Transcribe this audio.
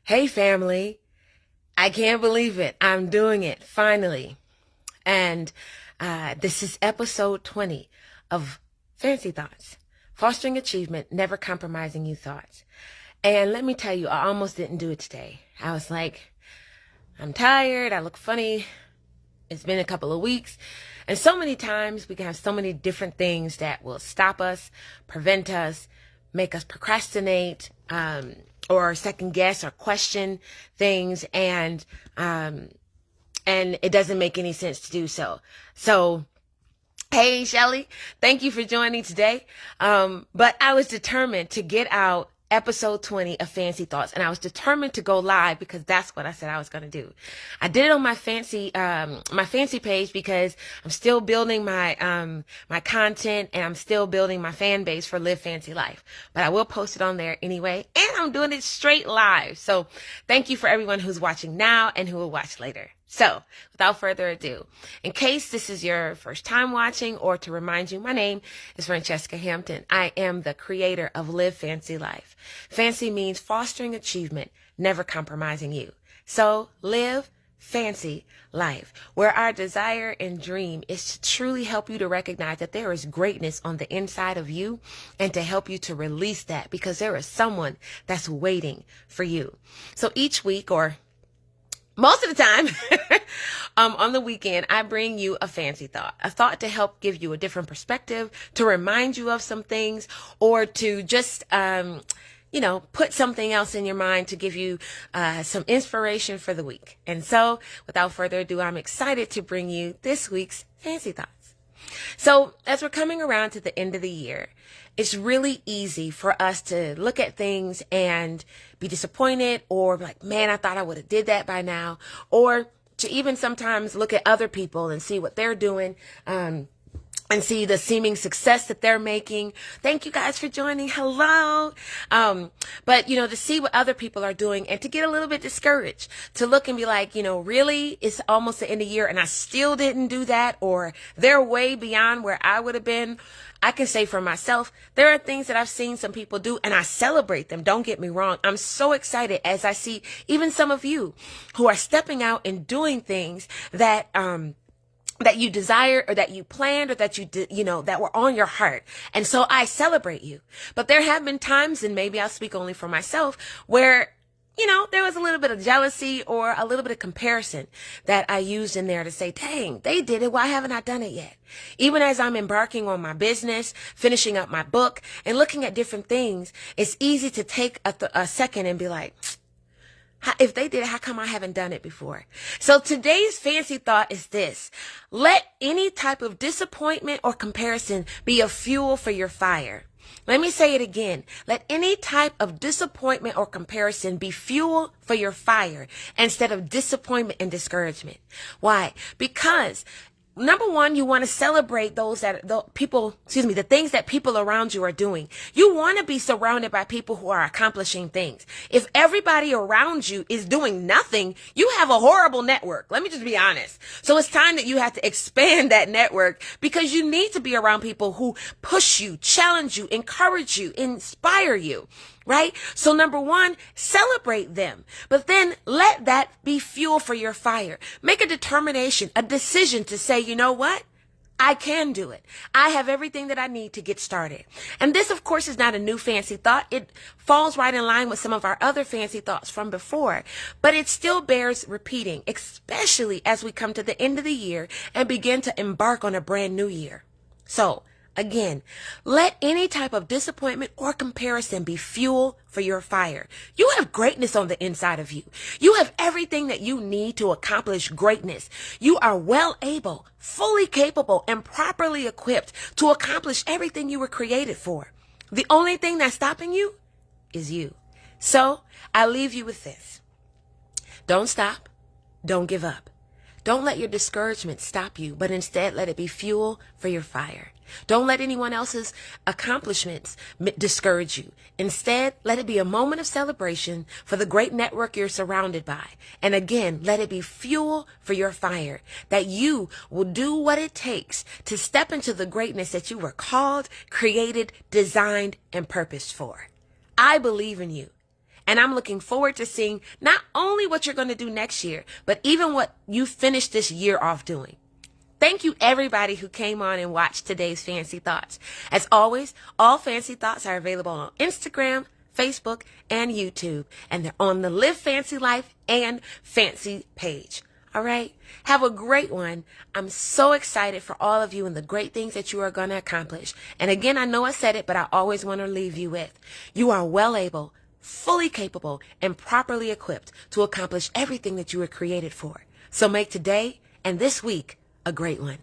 Hey family, I can't believe it. I'm doing it finally. And this is episode 20 of Fancy Thoughts, Fostering Achievement, Never Compromising You Thoughts. And let me tell you, I almost didn't do it today. I was like, I'm tired. I look funny. It's been a couple of weeks. And so many times we can have so many different things that will stop us, prevent us, make us procrastinate, or second guess or question things. And it doesn't make any sense to do so. So, hey, Shelly, thank you for joining today. But I was determined to get out episode 20 of Fancy Thoughts, and I was determined to go live because that's what I said I was going to do. I did it on my fancy page because I'm still building my content, and I'm still building my fan base for Live Fancy Life, but I will post it on there anyway, and I'm doing it straight live. So thank you for everyone who's watching now and who will watch later. So, without further ado, in case this is your first time watching, or to remind you, my name is Francesca Hampton. I am the creator of Live Fancy Life. Fancy means fostering achievement, never compromising you. So, live fancy life, where our desire and dream is to truly help you to recognize that there is greatness on the inside of you, and to help you to release that, because there is someone that's waiting for you. So each week, or most of the time, on the weekend, I bring you a fancy thought, a thought to help give you a different perspective, to remind you of some things, or to just, put something else in your mind to give you some inspiration for the week. And so, without further ado, I'm excited to bring you this week's fancy thoughts. So, as we're coming around to the end of the year, it's really easy for us to look at things and be disappointed, or like, man, I thought I would have did that by now, or to even sometimes look at other people and see what they're doing, and see the seeming success that they're making. Thank you guys for joining. Hello. But to see what other people are doing, and to get a little bit discouraged, to look and be like, really, it's almost the end of the year and I still didn't do that, or they're way beyond where I would have been. I can say for myself, there are things that I've seen some people do, and I celebrate them. Don't get me wrong. I'm so excited as I see even some of you who are stepping out and doing things that you desire, or that you planned, or that you did, that were on your heart. And so I celebrate you. But there have been times, and maybe I'll speak only for myself, where there was a little bit of jealousy or a little bit of comparison that I used in there to say, dang, they did it. Why haven't I done it yet? Even as I'm embarking on my business, finishing up my book, and looking at different things, it's easy to take a second and be like, if they did it, how come I haven't done it before? So today's fancy thought is this: let any type of disappointment or comparison be a fuel for your fire. Let me say it again. Let any type of disappointment or comparison be fuel for your fire, instead of disappointment and discouragement. Why? Because number one, you want to celebrate the things that people around you are doing. You want to be surrounded by people who are accomplishing things. If everybody around you is doing nothing, you have a horrible network. Let me just be honest. So it's time that you have to expand that network, because you need to be around people who push you, challenge you, encourage you, inspire you. Right? So number one, celebrate them, but then let that be fuel for your fire. Make a determination, a decision to say, you know what? I can do it. I have everything that I need to get started. And this, of course, is not a new fancy thought. It falls right in line with some of our other fancy thoughts from before, but it still bears repeating, especially as we come to the end of the year and begin to embark on a brand new year. So, again, let any type of disappointment or comparison be fuel for your fire. You have greatness on the inside of you. You have everything that you need to accomplish greatness. You are well able, fully capable, and properly equipped to accomplish everything you were created for. The only thing that's stopping you is you. So I leave you with this. Don't stop. Don't give up. Don't let your discouragement stop you, but instead let it be fuel for your fire. Don't let anyone else's accomplishments discourage you. Instead, let it be a moment of celebration for the great network you're surrounded by. And again, let it be fuel for your fire, that you will do what it takes to step into the greatness that you were called, created, designed, and purposed for. I believe in you. And I'm looking forward to seeing not only what you're going to do next year, but even what you finish this year off doing. Thank you, everybody who came on and watched today's Fancy Thoughts. As always, all Fancy Thoughts are available on Instagram, Facebook, and YouTube. And they're on the Live Fancy Life and Fancy page. All right? Have a great one. I'm so excited for all of you and the great things that you are going to accomplish. And again, I know I said it, but I always want to leave you with, you are well able, fully capable, and properly equipped to accomplish everything that you were created for. So make today and this week a great one.